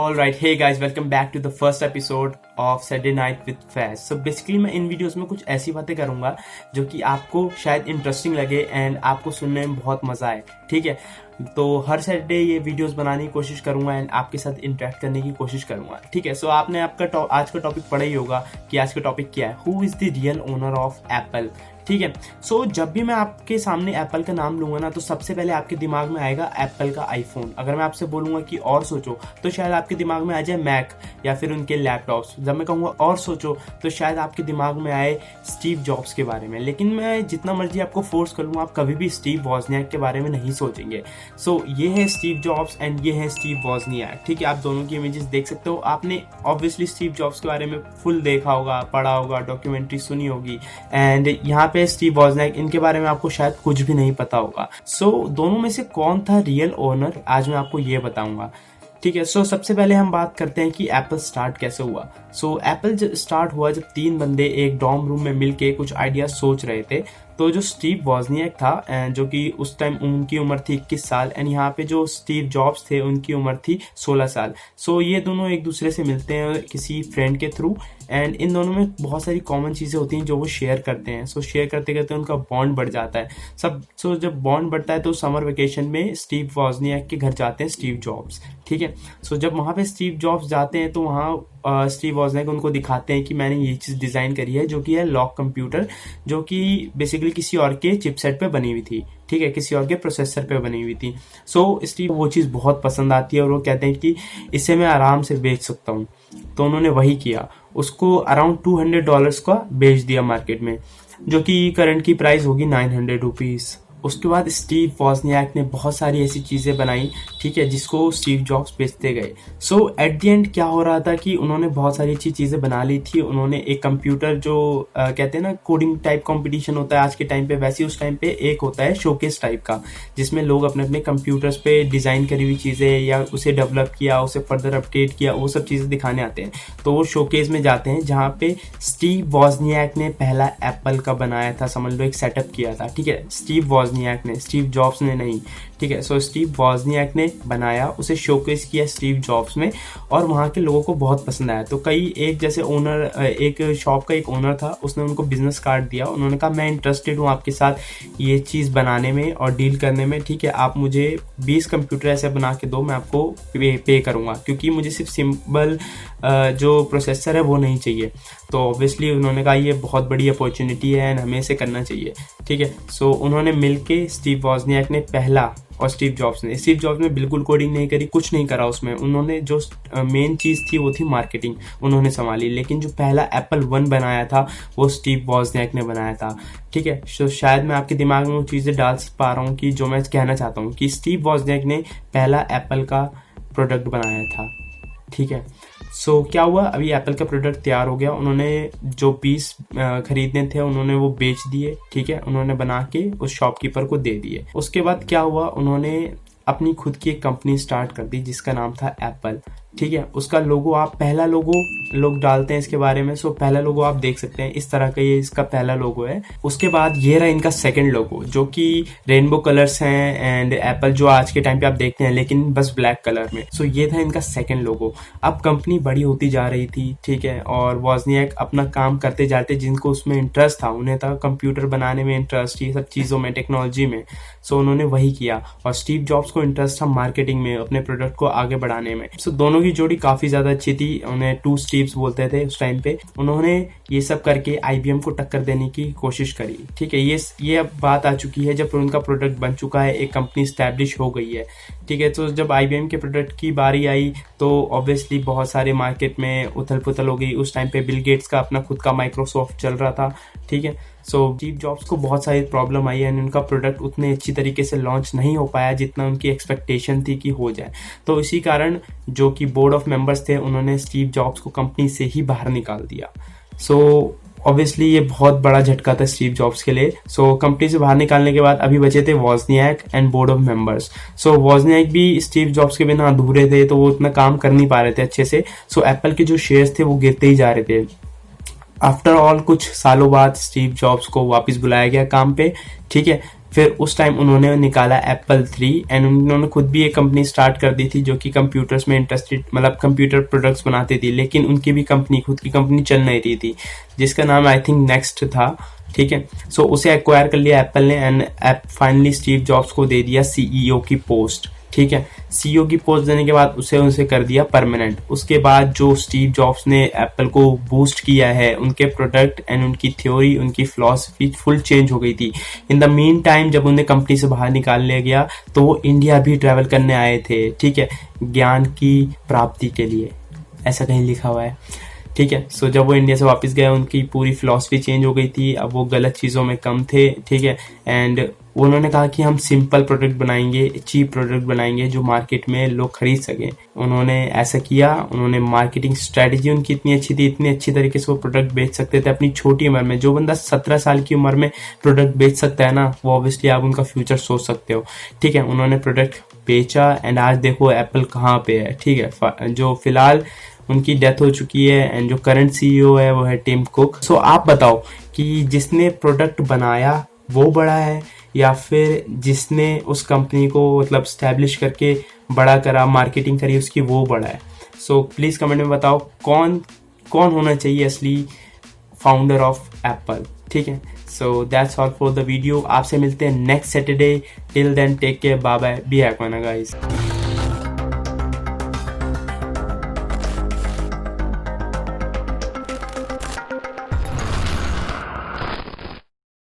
All right, hey guys, welcome back to the first episode of Saturday Night with Faz. So basically मैं इन videos में कुछ ऐसी बातें करूंगा जो कि आपको शायद इंटरेस्टिंग लगे एंड आपको सुनने में बहुत मजा आए. ठीक है, तो हर सैटरडे ये वीडियोस बनाने की कोशिश करूंगा एंड आपके साथ इंटरेक्ट करने की कोशिश करूंगा. ठीक है, सो आपने आपका आज का टॉपिक पढ़ा ही होगा कि आज का टॉपिक क्या है. Who is the real owner of apple. ठीक है, सो जब भी मैं आपके सामने एप्पल का नाम लूंगा ना तो सबसे पहले आपके दिमाग में आएगा एप्पल का आईफोन. अगर मैं आपसे बोलूंगा कि और सोचो तो शायद आपके दिमाग में आ जाए मैक या फिर उनके लैपटॉप्स. जब मैं कहूंगा और सोचो तो शायद आपके दिमाग में आए स्टीव जॉब्स के बारे में. लेकिन मैं जितना मर्जी आपको फोर्स कर लूँ आप कभी भी स्टीव वॉजनियाक के बारे में नहीं सोचेंगे. सो ये है स्टीव जॉब्स एंड ये है स्टीव वॉजनियाक. ठीक है, आप दोनों की इमेजेस देख सकते हो. आपने ऑब्वियसली स्टीव जॉब्स के बारे में फुल देखा होगा, पढ़ा होगा, डॉक्यूमेंट्री सुनी होगी एंड यहाँ पे स्टीव वॉजनियाक इनके बारे में आपको शायद कुछ भी नहीं पता होगा. सो दोनों में से कौन था रियल ओनर आज मैं आपको ये बताऊंगा. ठीक है, सो सबसे पहले हम बात करते हैं कि एप्पल स्टार्ट कैसे हुआ. सो एप्पल स्टार्ट हुआ जब 3 बंदे एक डॉर्म रूम में मिलके कुछ आइडिया सोच रहे थे. तो जो स्टीव वॉजनियाक था जो कि उस टाइम उनकी उम्र थी 21 साल एंड यहाँ पे जो स्टीव जॉब्स थे उनकी उम्र थी 16 साल. सो ये दोनों एक दूसरे से मिलते हैं किसी फ्रेंड के थ्रू एंड इन दोनों में बहुत सारी कॉमन चीज़ें होती हैं जो वो शेयर करते हैं. सो शेयर करते करते उनका बॉन्ड बढ़ जाता है सब. सो जब बॉन्ड बढ़ता है तो समर वेकेशन में स्टीव वॉजनियाक के घर जाते हैं स्टीव जॉब्स. ठीक है, सो जब वहाँ पे स्टीव जॉब्स जाते हैं तो वहाँ स्टीव वॉजनियाक उनको दिखाते हैं कि मैंने ये चीज़ डिज़ाइन करी है जो कि है लॉक कंप्यूटर, जो कि बेसिकली किसी और के चिपसेट पे बनी हुई थी. ठीक है, किसी और के प्रोसेसर पे बनी हुई थी. सो स्टीव वो चीज़ बहुत पसंद आती है और वो कहते हैं कि इसे मैं आराम से बेच सकता हूँ. तो उन्होंने वही किया, उसको अराउंड $200 का बेच दिया मार्केट में, जो कि करंट की प्राइस होगी ₹900. उसके बाद स्टीव वॉजनियाक ने बहुत सारी ऐसी चीज़ें बनाई, ठीक है, जिसको स्टीव जॉब्स बेचते गए. सो एट द एंड क्या हो रहा था कि उन्होंने बहुत सारी अच्छी चीज़ें बना ली थी. उन्होंने एक कंप्यूटर जो कहते हैं ना कोडिंग टाइप कंपटीशन होता है आज के टाइम पे, वैसे उस टाइम पे एक होता है शोकेस टाइप का जिसमें लोग अपने अपने कंप्यूटर्स पे डिज़ाइन करी हुई चीज़ें या उसे डेवलप किया, उसे फर्दर अपडेट किया, वो सब चीज़ें दिखाने आते हैं. तो वो शोकेस में जाते हैं जहाँ पे स्टीव वॉजनियाक ने पहला एप्पल का बनाया था, समझ लो एक सेटअप किया था. ठीक है, स्टीव वॉजनियाक ने, स्टीव जॉब्स ने नहीं. ठीक है, सो स्टीव वॉजनियाक ने बनाया, उसे शोकेस किया स्टीव जॉब्स में और वहाँ के लोगों को बहुत पसंद आया. तो कई एक जैसे ओनर, एक शॉप का एक ओनर था, उसने उनको बिजनेस कार्ड दिया. उन्होंने कहा मैं इंटरेस्टेड हूँ आपके साथ ये चीज़ बनाने में और डील करने में. ठीक है, आप मुझे 20 कंप्यूटर ऐसे बना के दो, मैं आपको पे करूँगा, क्योंकि मुझे सिर्फ सिंपल जो प्रोसेसर है वो नहीं चाहिए. तो ऑब्वियसली उन्होंने कहा ये बहुत बड़ी अपॉर्चुनिटी है एंड हमें इसे करना चाहिए. ठीक है, सो उन्होंने मिलके स्टीव वॉजनियाक ने पहला और स्टीव जॉब्स ने बिल्कुल कोडिंग नहीं करी, कुछ नहीं करा उसमें. उन्होंने जो मेन चीज़ थी वो थी मार्केटिंग, उन्होंने संभाली. लेकिन जो पहला एप्पल 1 बनाया था वो स्टीव वॉजनियाक ने बनाया था. ठीक है, तो शायद मैं आपके दिमाग में वो चीज़ें डाल पा रहा हूँ कि जो मैं कहना चाहता हूँ कि स्टीव वॉजनियाक ने पहला एप्पल का प्रोडक्ट बनाया था. ठीक है, सो क्या हुआ, अभी एप्पल का प्रोडक्ट तैयार हो गया. उन्होंने जो 20 खरीदने थे उन्होंने वो बेच दिए. ठीक है, उन्होंने बना के उस शॉपकीपर को दे दिए. उसके बाद क्या हुआ, उन्होंने अपनी खुद की एक कंपनी स्टार्ट कर दी जिसका नाम था एप्पल. ठीक है, उसका लोगो, आप पहला लोगो लोग डालते हैं इसके बारे में. सो पहला लोगो आप देख सकते हैं इस तरह का, ये इसका पहला लोगो है. उसके बाद ये रहा इनका सेकंड लोगो जो कि रेनबो कलर्स हैं एंड एप्पल जो आज के टाइम पे आप देखते हैं लेकिन बस ब्लैक कलर में. सो ये था इनका सेकंड लोगो. अब कंपनी बड़ी होती जा रही थी. ठीक है, और वॉजनियाक अपना काम करते जाते, जिनको उसमें इंटरेस्ट था, उन्हें था कंप्यूटर बनाने में इंटरेस्ट, ये सब चीज़ों में, टेक्नोलॉजी में. सो उन्होंने वही किया और स्टीव जॉब्स को इंटरेस्ट था मार्केटिंग में, अपने प्रोडक्ट को आगे बढ़ाने में. सो दोनों की जोड़ी काफी ज्यादा अच्छी थी. उन्हें 2 स्टीव्स बोलते थे उस टाइम पे. उन्होंने ये सब करके आईबीएम को टक्कर देने की कोशिश करी. ठीक है, ये अब बात आ चुकी है जब उनका प्रोडक्ट बन चुका है, एक कंपनी स्टैब्लिश हो गई है. ठीक है, तो जब आईबीएम के प्रोडक्ट की बारी आई तो ऑब्वियसली बहुत सारे मार्केट में उथल पुथल हो गई. उस टाइम पे बिल गेट्स का अपना खुद का माइक्रोसॉफ्ट चल रहा था. ठीक है, सो स्टीव जॉब्स को बहुत सारी प्रॉब्लम आई एंड उनका प्रोडक्ट उतने अच्छी तरीके से लॉन्च नहीं हो पाया जितना उनकी एक्सपेक्टेशन थी कि हो जाए. तो इसी कारण जो कि बोर्ड ऑफ मेंबर्स थे उन्होंने स्टीव जॉब्स को कंपनी से ही बाहर निकाल दिया. सो ऑब्वियसली ये बहुत बड़ा झटका था स्टीव जॉब्स के लिए. सो कंपनी से बाहर निकालने के बाद अभी बचे थे वॉजनियाक एंड बोर्ड ऑफ मेंबर्स. सो वॉजनियाक भी स्टीव जॉब्स के बिना अधूरे थे, तो वो उतना काम कर नहीं पा रहे थे अच्छे से. सो एप्पल के जो शेयर्स थे वो गिरते ही जा रहे थे. आफ्टर ऑल कुछ सालों बाद स्टीव जॉब्स को वापस बुलाया गया काम पे. ठीक है, फिर उस टाइम उन्होंने निकाला एप्पल 3 एंड उन्होंने खुद भी एक कंपनी स्टार्ट कर दी थी जो कि कंप्यूटर्स में इंटरेस्टेड, मतलब कंप्यूटर प्रोडक्ट्स बनाती थी, लेकिन उनकी भी कंपनी, खुद की कंपनी चल नहीं रही थी, जिसका नाम आई थिंक नेक्स्ट था। ठीक है, सो उसे एक्वायर कर लिया एप्पल ने एंड फाइनली स्टीव जॉब्स को दे दिया सीईओ की पोस्ट। ठीक है, सीईओ की पोस्ट देने के बाद उसे कर दिया परमानेंट। उसके बाद जो स्टीव जॉब्स ने एप्पल को बूस्ट किया है, उनके प्रोडक्ट एंड उनकी थ्योरी, उनकी फिलॉसफी फुल चेंज हो गई थी। इन द मीन टाइम जब उन्हें कंपनी से बाहर निकाल लिया गया तो वो इंडिया भी ट्रैवल करने आए थे, ठीक है, ज्ञान की प्राप्ति के लिए, ऐसा कहीं लिखा हुआ है। ठीक है, सो जब वो इंडिया से वापस गए उनकी पूरी फिलॉसफी चेंज हो गई थी, अब वो गलत चीज़ों में कम थे। ठीक है, एंड उन्होंने कहा कि हम सिंपल प्रोडक्ट बनाएंगे, चीप प्रोडक्ट बनाएंगे जो मार्केट में लोग खरीद सकें। उन्होंने ऐसा किया, उन्होंने मार्केटिंग स्ट्रेटजी उनकी इतनी अच्छी थी, इतनी अच्छी तरीके से वो प्रोडक्ट बेच सकते थे अपनी छोटी उम्र में। जो बंदा 17 साल की उम्र में प्रोडक्ट बेच सकता है ना, वो ऑब्वियसली आप उनका फ्यूचर सोच सकते हो। ठीक है, उन्होंने प्रोडक्ट बेचा एंड आज देखो एप्पल कहाँ पे है। ठीक है, जो फिलहाल उनकी डेथ हो चुकी है एंड जो करंट सीईओ है वो है टिम कुक। सो आप बताओ कि जिसने प्रोडक्ट बनाया वो बड़ा है या फिर जिसने उस कंपनी को मतलब स्टैब्लिश करके बड़ा करा, मार्केटिंग करी उसकी, वो बड़ा है? सो प्लीज कमेंट में बताओ कौन कौन होना चाहिए असली फाउंडर ऑफ एप्पल। ठीक है, so that's all for the video. आपसे मिलते हैं next Saturday. Till then take care, bye bye, be have fun guys.